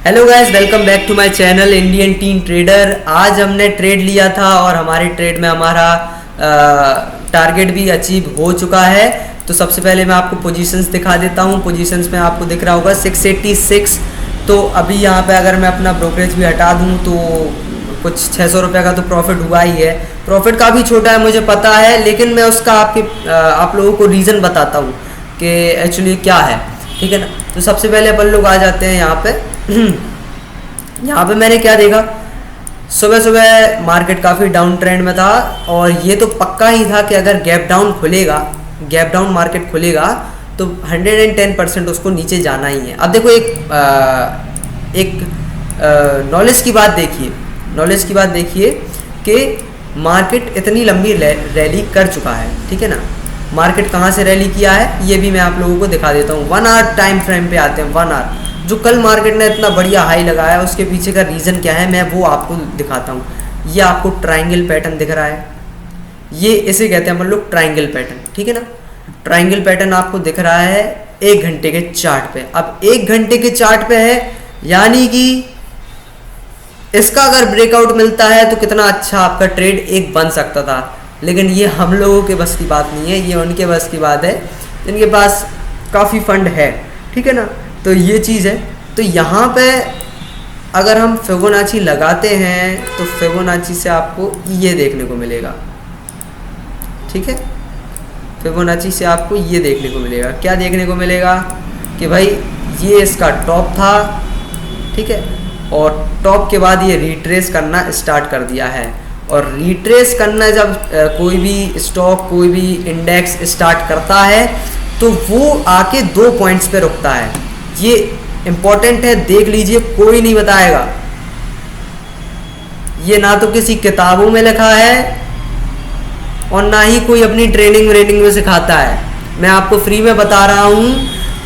Hello guys, welcome back to my channel Indian teen trader. आज हमने trade लिया था और हमारे ट्रेड में हमारा टारगेट भी अचीव हो चुका है। तो सबसे पहले मैं आपको पोजीशंस दिखा देता हूँ। पोजीशंस में आपको दिख रहा होगा 686। तो अभी यहाँ पे अगर मैं अपना ब्रोकरेज भी हटा दूँ तो कुछ 600 रुपये का तो प्रॉफिट हुआ ही है। प्रॉफिट काफ़ी छोटा है मुझे पता है, लेकिन मैं उसका आप लोगों को रीज़न बताता हूँ कि एक्चुअली क्या है, ठीक है ना। तो सबसे पहले अपन लोग आ जाते हैं यहाँ पे। यहाँ पे मैंने क्या देखा, सुबह सुबह मार्केट काफ़ी डाउन ट्रेंड में था और ये तो पक्का ही था कि अगर गैप डाउन खुलेगा, गैप डाउन मार्केट खुलेगा तो 110% उसको नीचे जाना ही है। अब देखो एक नॉलेज की बात देखिए, नॉलेज की बात देखिए कि मार्केट इतनी लंबी रैली कर चुका है, ठीक है ना। मार्केट कहाँ से रैली किया है ये भी मैं आप लोगों को दिखा देता हूँ। 1 आवर टाइम फ्रेम पे आते हैं। 1 आवर जो कल मार्केट ने इतना बढ़िया हाई लगाया, उसके पीछे का रीज़न क्या है मैं वो आपको दिखाता हूँ। ये आपको ट्रायंगल पैटर्न दिख रहा है, ये इसे कहते हैं अपन लोग ट्रायंगल पैटर्न, ठीक है ना। ट्रायंगल पैटर्न आपको दिख रहा है 1 घंटे के चार्ट पे। अब 1 घंटे के चार्ट पे है, यानी कि इसका अगर ब्रेकआउट मिलता है तो कितना अच्छा आपका ट्रेड एक बन सकता था। लेकिन ये हम लोगों के बस की बात नहीं है, ये उनके बस की बात है जिनके पास काफ़ी फंड है, ठीक है ना। तो ये चीज़ है। तो यहाँ पे अगर हम फिबोनाची लगाते हैं तो फिबोनाची से आपको ये देखने को मिलेगा, ठीक है। फिबोनाची से आपको ये देखने को मिलेगा, क्या देखने को मिलेगा कि भाई ये इसका टॉप था, ठीक है, और टॉप के बाद ये रिट्रेस करना स्टार्ट कर दिया है। और रिट्रेस करना जब कोई भी स्टॉक, कोई भी इंडेक्स स्टार्ट करता है तो वो आके 2 पॉइंट्स पे रुकता है। ये इंपॉर्टेंट है, देख लीजिए, कोई नहीं बताएगा। ये ना तो किसी किताबों में लिखा है और ना ही कोई अपनी ट्रेनिंग में सिखाता है। मैं आपको फ्री में बता रहा हूँ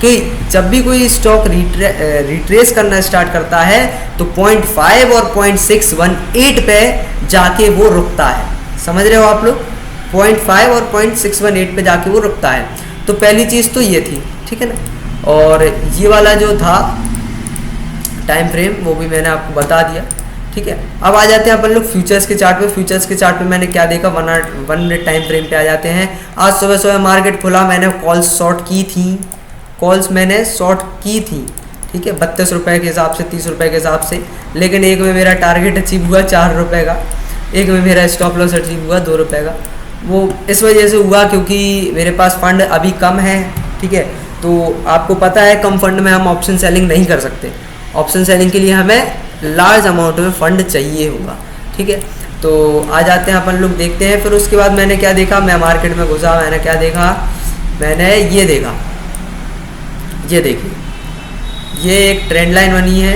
कि जब भी कोई स्टॉक रिट्रेस करना स्टार्ट करता है तो 0.5 और 0.618 पे जाके वो रुकता है। समझ रहे हो आप लोग? 0.5 और 0.618 पे जाके वो रुकता है। तो पहली चीज़ तो ये थी, ठीक है ना। और ये वाला जो था टाइम फ्रेम वो भी मैंने आपको बता दिया, ठीक है। अब आ जाते हैं अपन लोग फ्यूचर्स के चार्ट पे। फ्यूचर्स के चार्ट पे मैंने क्या देखा, 1 मिनट टाइम फ्रेम पे आ जाते हैं। आज सुबह सुबह मार्केट खुला, मैंने कॉल्स शॉर्ट की थी, कॉल्स मैंने शॉर्ट की थी, ठीक है, 32 रुपये के हिसाब से, 30 रुपये के हिसाब से। लेकिन एक में मेरा टारगेट अचीव हुआ 4 रुपये का, एक में मेरा स्टॉप लॉस अचीव हुआ 2 रुपये का। वो इस वजह से हुआ क्योंकि मेरे पास फंड अभी कम है, ठीक है। तो आपको पता है कम फंड में हम ऑप्शन सेलिंग नहीं कर सकते। ऑप्शन सेलिंग के लिए हमें लार्ज अमाउंट में फंड चाहिए होगा, ठीक है। तो आ जाते हैं अपन लोग, देखते हैं। फिर उसके बाद मैंने क्या देखा, मैं मार्केट में घुसा, मैंने क्या देखा, मैंने ये देखा, ये देखिए, ये एक ट्रेंड लाइन बनी है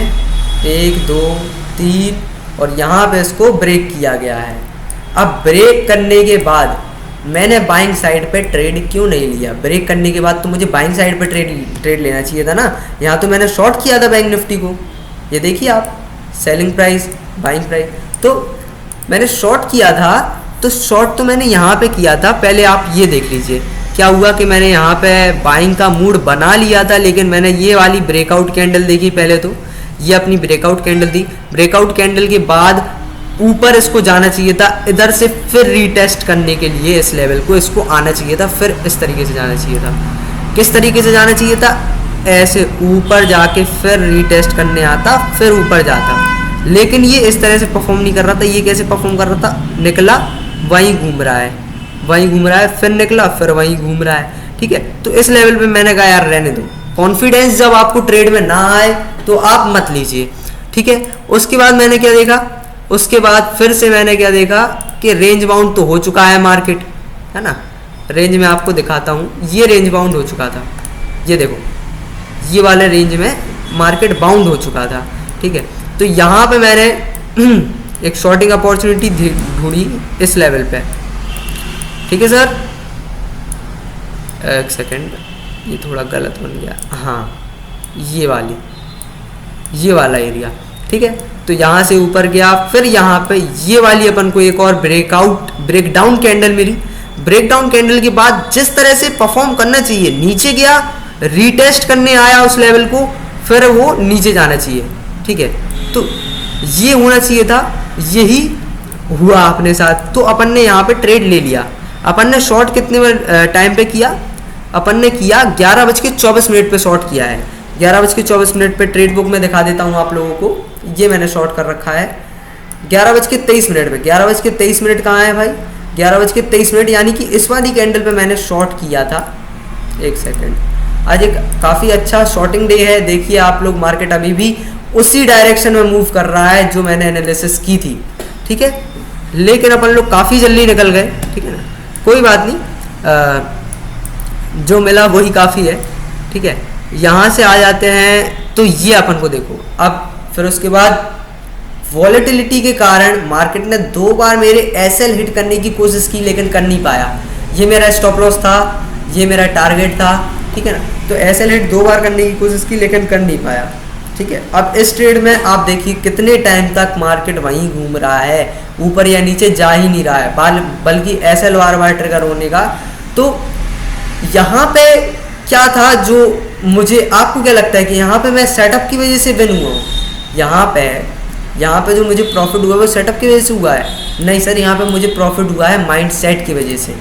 1 2 3 और यहाँ पे इसको ब्रेक किया गया है। अब ब्रेक करने के बाद मैंने बाइंग साइड पे ट्रेड क्यों नहीं लिया? ब्रेक करने के बाद तो मुझे बाइंग साइड पे ट्रेड लेना चाहिए था ना। यहाँ तो मैंने शॉर्ट किया था बैंक निफ्टी को, ये देखिए आप, सेलिंग प्राइस, बाइंग प्राइस, तो मैंने शॉर्ट किया था। तो शॉर्ट तो मैंने यहाँ पे किया था। पहले आप ये देख लीजिए क्या हुआ कि मैंने यहाँ पे बाइंग का मूड बना लिया था, लेकिन मैंने ये वाली ब्रेकआउट कैंडल देखी। पहले तो ये अपनी ब्रेकआउट कैंडल थी, ब्रेकआउट कैंडल के बाद ऊपर इसको जाना चाहिए था, इधर से फिर रीटेस्ट करने के लिए इस लेवल को इसको आना चाहिए था, फिर इस तरीके से जाना चाहिए था। किस तरीके से जाना चाहिए था? ऐसे ऊपर जाके फिर रीटेस्ट करने आता, फिर ऊपर जाता। लेकिन ये इस तरह से परफॉर्म नहीं कर रहा था। ये कैसे परफॉर्म कर रहा था? निकला, वहीं घूम रहा है, वहीं घूम रहा है, फिर निकला, फिर वहीं घूम रहा है, ठीक है। तो इस लेवल पे मैंने कहा यार रहने दो, कॉन्फिडेंस जब आपको ट्रेड में ना आए तो आप मत लीजिए, ठीक है। उसके बाद मैंने क्या देखा, उसके बाद फिर से मैंने क्या देखा कि रेंज बाउंड तो हो चुका है मार्केट, है ना। रेंज में आपको दिखाता हूँ, ये रेंज बाउंड हो चुका था, ये देखो, ये वाले रेंज में मार्केट बाउंड हो चुका था, ठीक है। तो यहाँ पे मैंने एक शॉर्टिंग अपॉर्चुनिटी ढूंढी इस लेवल पे, ठीक है सर। एक सेकेंड, ये थोड़ा गलत बन गया, हाँ, ये वाला एरिया, ठीक है। तो यहाँ से ऊपर गया, फिर यहाँ पे ये वाली अपन को एक और ब्रेकडाउन कैंडल मिली। ब्रेकडाउन कैंडल के बाद जिस तरह से परफॉर्म करना चाहिए, नीचे गया, रीटेस्ट करने आया उस लेवल को, फिर वो नीचे जाना चाहिए, ठीक है। तो ये होना चाहिए था, यही हुआ अपने साथ। तो अपन ने यहाँ पे ट्रेड ले लिया। अपन ने शॉर्ट कितने टाइम पे किया? अपन ने किया 11:24 पे शॉर्ट किया है। 11:24 पे ट्रेड बुक में दिखा देता हूँ आप लोगों को। ये मैंने शॉर्ट कर रखा है 11:23 पे। 11:23 कहाँ है भाई? 11:23 यानी कि इस वाली कैंडल पे मैंने शॉर्ट किया था। एक सेकेंड, आज एक काफ़ी अच्छा शॉर्टिंग डे है। देखिए आप लोग, मार्केट अभी भी उसी डायरेक्शन में मूव कर रहा है जो मैंने एनालिसिस की थी, ठीक है। लेकिन अपन लोग काफ़ी जल्दी निकल गए, ठीक है ना, कोई बात नहीं, जो मिला वही काफ़ी है, ठीक है। यहाँ से आ जाते हैं तो ये अपन को देखो अब। फिर उसके बाद वॉलेटिलिटी के कारण मार्केट ने 2 बार मेरे एसएल हिट करने की कोशिश की, लेकिन कर नहीं पाया। ये मेरा स्टॉप लॉस था, ये मेरा टारगेट था, ठीक है ना। तो एसएल हिट 2 बार करने की कोशिश की, लेकिन कर नहीं पाया, ठीक है। अब इस ट्रेड में आप देखिए कितने टाइम तक मार्केट वहीं घूम रहा है, ऊपर या नीचे जा ही नहीं रहा है, बल्कि एसएल बार ट्रिगर होने का। तो यहाँ पे क्या था जो मुझे, आपको क्या लगता है कि यहाँ पे मैं सेटअप की वजह से विन हुआ हूँ? यहाँ पे जो मुझे प्रॉफिट हुआ वो सेटअप की वजह से हुआ है? नहीं सर, यहाँ पे मुझे प्रॉफिट हुआ है माइंडसेट की वजह से,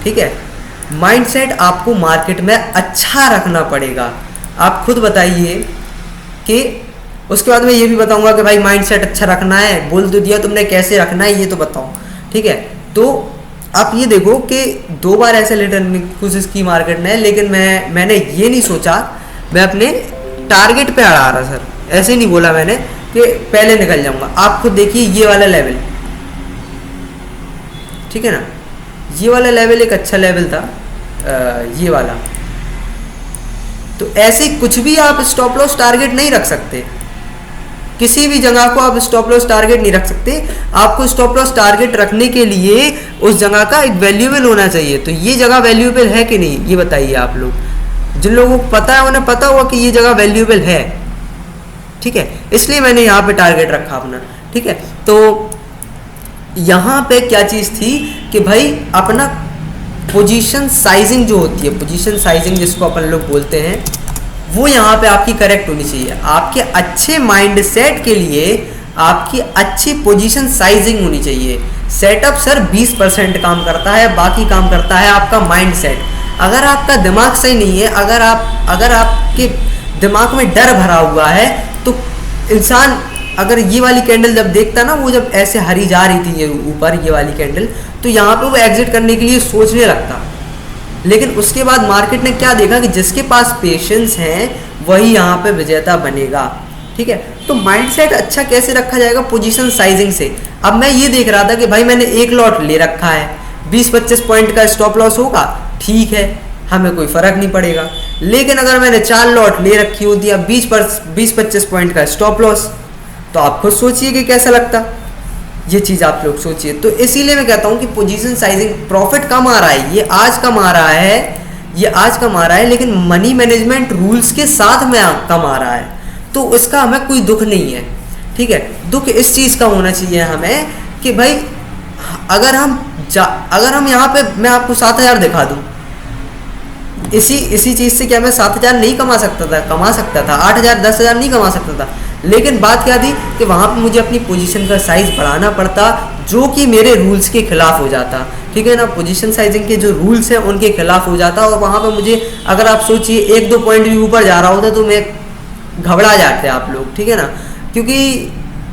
ठीक है। माइंडसेट आपको मार्केट में अच्छा रखना पड़ेगा। आप खुद बताइए कि उसके बाद मैं ये भी बताऊंगा कि भाई माइंडसेट अच्छा रखना है, बोल तो दिया तुमने, कैसे रखना है ये तो बताओ, ठीक है। तो आप ये देखो कि 2 बार ऐसे रिटर्न की कोशिश की मार्केट ने, लेकिन मैंने ये नहीं सोचा, मैं अपने टारगेट पे अड़ा रहा सर। ऐसे नहीं बोला मैंने कि पहले निकल जाऊंगा। आप खुद देखिए ये वाला लेवल, ठीक है ना, ये वाला लेवल एक अच्छा लेवल था, ये वाला। तो ऐसे कुछ भी आप स्टॉप लॉस टारगेट नहीं रख सकते, किसी भी जगह को आप स्टॉप लॉस टारगेट नहीं रख सकते। आपको स्टॉप लॉस टारगेट रखने के लिए उस जगह का एक वैल्यूएबल होना चाहिए। तो ये जगह वैल्यूएबल है कि नहीं, ये बताइए आप लोग। जिन लोगों को पता है उन्हें पता होगा कि ये जगह वैल्यूएबल है, ठीक है। इसलिए मैंने यहाँ पे टारगेट रखा अपना, ठीक है। तो यहाँ पे क्या चीज़ थी कि भाई अपना पोजीशन साइजिंग जो होती है, पोजीशन साइजिंग जिसको अपन लोग बोलते हैं, वो यहाँ पे आपकी करेक्ट होनी चाहिए। आपके अच्छे माइंडसेट के लिए आपकी अच्छी पोजीशन साइजिंग होनी चाहिए। सेटअप सर 20% काम करता है, बाकी काम करता है आपका माइंडसेट। अगर आपका दिमाग सही नहीं है, अगर आपके दिमाग में डर भरा हुआ है, तो इंसान अगर ये वाली कैंडल जब देखता ना, वो जब ऐसे हरी जा रही थी ये ऊपर, ये वाली कैंडल, तो यहाँ पे वो एग्जिट करने के लिए सोचने लगता। लेकिन उसके बाद मार्केट ने क्या देखा कि जिसके पास पेशेंस है वही यहाँ पे विजेता बनेगा, ठीक है। तो माइंडसेट अच्छा कैसे रखा जाएगा? पोजीशन साइजिंग से। अब मैं ये देख रहा था कि भाई मैंने एक लॉट ले रखा है, 20-25 पॉइंट का स्टॉप लॉस होगा, ठीक है, हमें कोई फर्क नहीं पड़ेगा। लेकिन अगर मैंने 4 लॉट ले रखी होती है 20-25 पॉइंट का स्टॉप लॉस, तो आप खुद सोचिए कि कैसा लगता। ये चीज़ आप लोग सोचिए। तो इसीलिए मैं कहता हूँ कि पोजीशन साइजिंग, प्रॉफिट कम आ रहा है, ये आज कम आ रहा है, ये आज कम आ रहा है, लेकिन मनी मैनेजमेंट रूल्स के साथ में कम आ रहा है, तो उसका हमें कोई दुख नहीं है, ठीक है। दुख इस चीज़ का होना चाहिए हमें कि भाई अगर हम यहाँ पे, मैं आपको 7,000 दिखा दूँ, इसी चीज़ से क्या मैं 7,000 नहीं कमा सकता था, 8,000 10,000 नहीं कमा सकता था। लेकिन बात क्या थी कि वहाँ पे मुझे अपनी पोजीशन का साइज बढ़ाना पड़ता, जो कि मेरे रूल्स के खिलाफ हो जाता, ठीक है ना। पोजीशन साइजिंग के जो रूल्स हैं उनके खिलाफ हो जाता, और वहाँ पे मुझे, अगर आप सोचिए 1-2 पॉइंट भी ऊपर जा रहा होता तो मैं घबरा जाते आप लोग, ठीक है ना, क्योंकि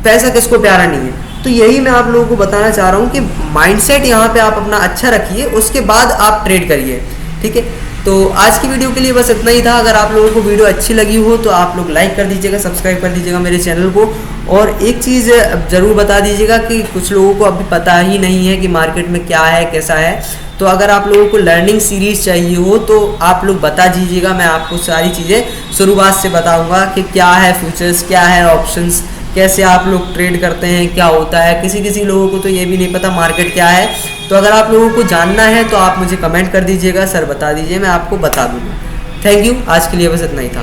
पैसा किसको प्यारा नहीं है। तो यही मैं आप लोगों को बताना चाह रहा हूँ कि माइंडसेट यहाँ पे आप अपना अच्छा रखिए, उसके बाद आप ट्रेड करिए, ठीक है। तो आज की वीडियो के लिए बस इतना ही था। अगर आप लोगों को वीडियो अच्छी लगी हो तो आप लोग लाइक कर दीजिएगा, सब्सक्राइब कर दीजिएगा मेरे चैनल को। और एक चीज़ ज़रूर बता दीजिएगा कि कुछ लोगों को अभी पता ही नहीं है कि मार्केट में क्या है, कैसा है। तो अगर आप लोगों को लर्निंग सीरीज़ चाहिए हो तो आप लोग बता दीजिएगा, मैं आपको सारी चीज़ें शुरुआत से बताऊँगा कि क्या है फ्यूचर्स, क्या है ऑप्शंस, कैसे आप लोग ट्रेड करते हैं, क्या होता है। किसी लोगों को तो ये भी नहीं पता मार्केट क्या है। तो अगर आप लोगों को जानना है तो आप मुझे कमेंट कर दीजिएगा, सर बता दीजिए, मैं आपको बता दूँगा। थैंक यू, आज के लिए बस इतना ही था।